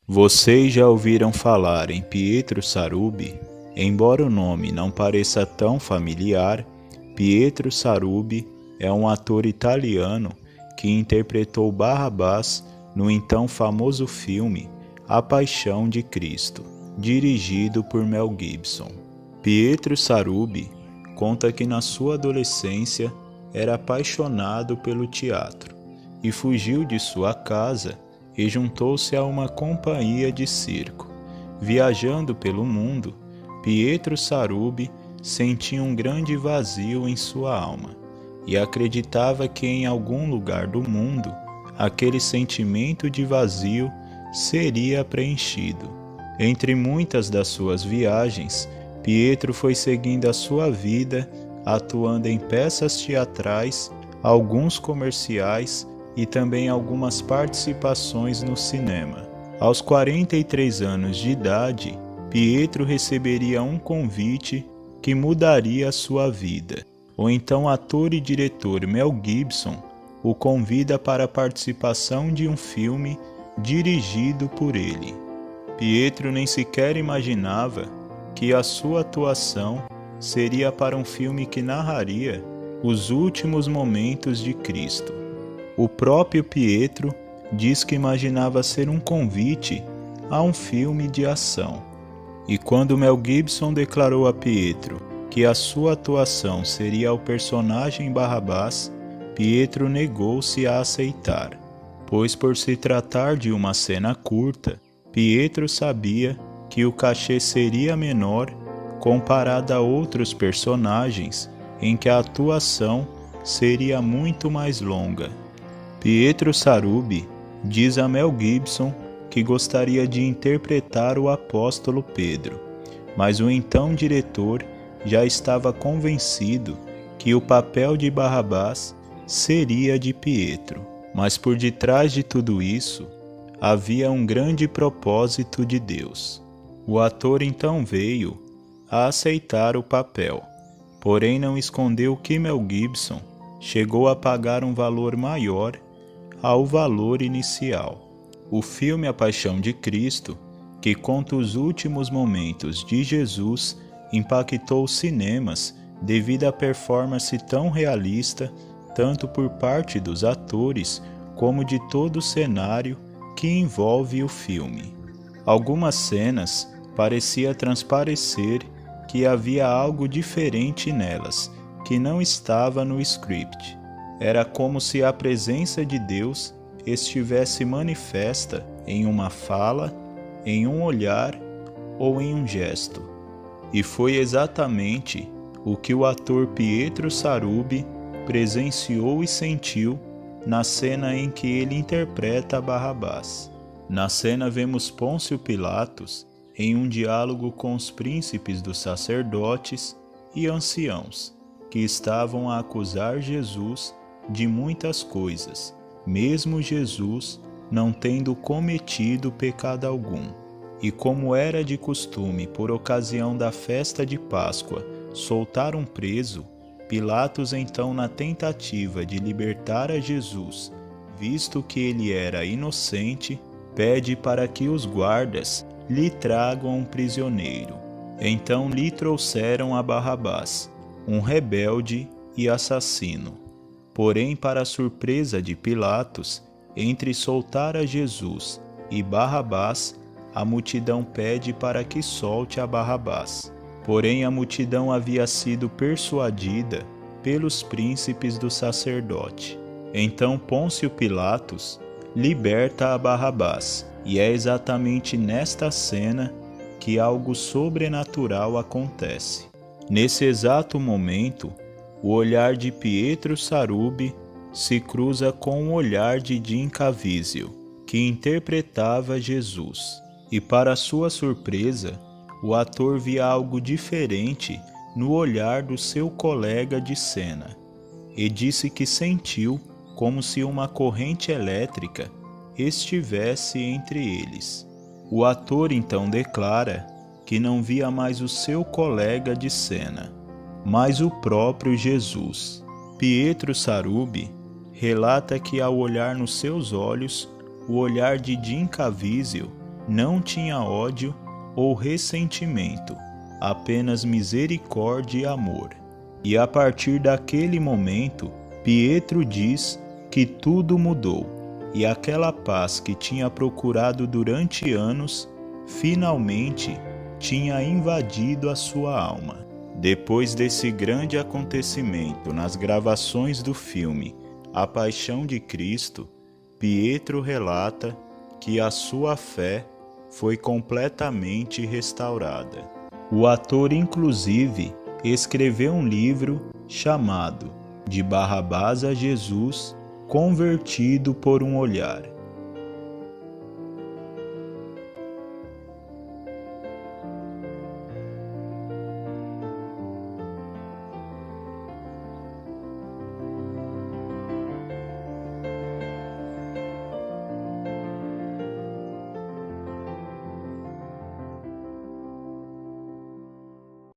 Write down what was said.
Vocês já ouviram falar em Pietro Sarubi? Embora o nome não pareça tão familiar, Pietro Sarubi é um ator italiano que interpretou Barrabás no então famoso filme A Paixão de Cristo, dirigido por Mel Gibson. Pietro Sarubi conta que na sua adolescência era apaixonado pelo teatro e fugiu de sua casa e juntou-se a uma companhia de circo. Viajando pelo mundo, Pietro Sarubi sentia um grande vazio em sua alma e acreditava que em algum lugar do mundo aquele sentimento de vazio seria preenchido. Entre muitas das suas viagens, Pietro foi seguindo a sua vida, atuando em peças teatrais, alguns comerciais e também algumas participações no cinema. Aos 43 anos de idade, Pietro receberia um convite que mudaria a sua vida. O então ator e diretor Mel Gibson o convida para a participação de um filme dirigido por ele. Pietro nem sequer imaginava que a sua atuação seria para um filme que narraria os últimos momentos de Cristo. O próprio Pietro diz que imaginava ser um convite a um filme de ação. E quando Mel Gibson declarou a Pietro que a sua atuação seria o personagem Barrabás, Pietro negou-se a aceitar, pois por se tratar de uma cena curta, Pietro sabia que o cachê seria menor comparado a outros personagens em que a atuação seria muito mais longa. Pietro Sarubi diz a Mel Gibson que gostaria de interpretar o apóstolo Pedro, mas o então diretor já estava convencido que o papel de Barrabás seria de Pietro. Mas por detrás de tudo isso, havia um grande propósito de Deus. O ator então veio a aceitar o papel, porém não escondeu que Mel Gibson chegou a pagar um valor maior ao valor inicial. O filme A Paixão de Cristo, que conta os últimos momentos de Jesus, impactou os cinemas devido à performance tão realista, tanto por parte dos atores como de todo o cenário que envolve o filme. Algumas cenas parecia transparecer que havia algo diferente nelas, que não estava no script. Era como se a presença de Deus estivesse manifesta em uma fala, em um olhar ou em um gesto. E foi exatamente o que o ator Pietro Sarubi presenciou e sentiu na cena em que ele interpreta Barrabás. Na cena vemos Pôncio Pilatos em um diálogo com os príncipes dos sacerdotes e anciãos, que estavam a acusar Jesus de muitas coisas, mesmo Jesus não tendo cometido pecado algum. E como era de costume, por ocasião da festa de Páscoa, soltar um preso, Pilatos então, na tentativa de libertar a Jesus, visto que ele era inocente, pede para que os guardas lhe tragam um prisioneiro. Então lhe trouxeram a Barrabás, um rebelde e assassino. Porém, para a surpresa de Pilatos, entre soltar a Jesus e Barrabás, a multidão pede para que solte a Barrabás. Porém, a multidão havia sido persuadida pelos príncipes do sacerdote. Então Pôncio Pilatos liberta a Barrabás, e é exatamente nesta cena que algo sobrenatural acontece. Nesse exato momento, o olhar de Pietro Sarubi se cruza com o olhar de Jim Caviezel, que interpretava Jesus. E para sua surpresa, o ator via algo diferente no olhar do seu colega de cena, e disse que sentiu como se uma corrente elétrica estivesse entre eles. O ator então declara que não via mais o seu colega de cena, mas o próprio Jesus. Pietro Sarubi relata que ao olhar nos seus olhos, o olhar de Jim Caviezel não tinha ódio ou ressentimento, apenas misericórdia e amor. E a partir daquele momento, Pietro diz que tudo mudou, e aquela paz que tinha procurado durante anos, finalmente tinha invadido a sua alma. Depois desse grande acontecimento nas gravações do filme A Paixão de Cristo, Pietro relata que a sua fé foi completamente restaurada. O ator, inclusive, escreveu um livro chamado De Barrabás a Jesus, Convertido por um Olhar.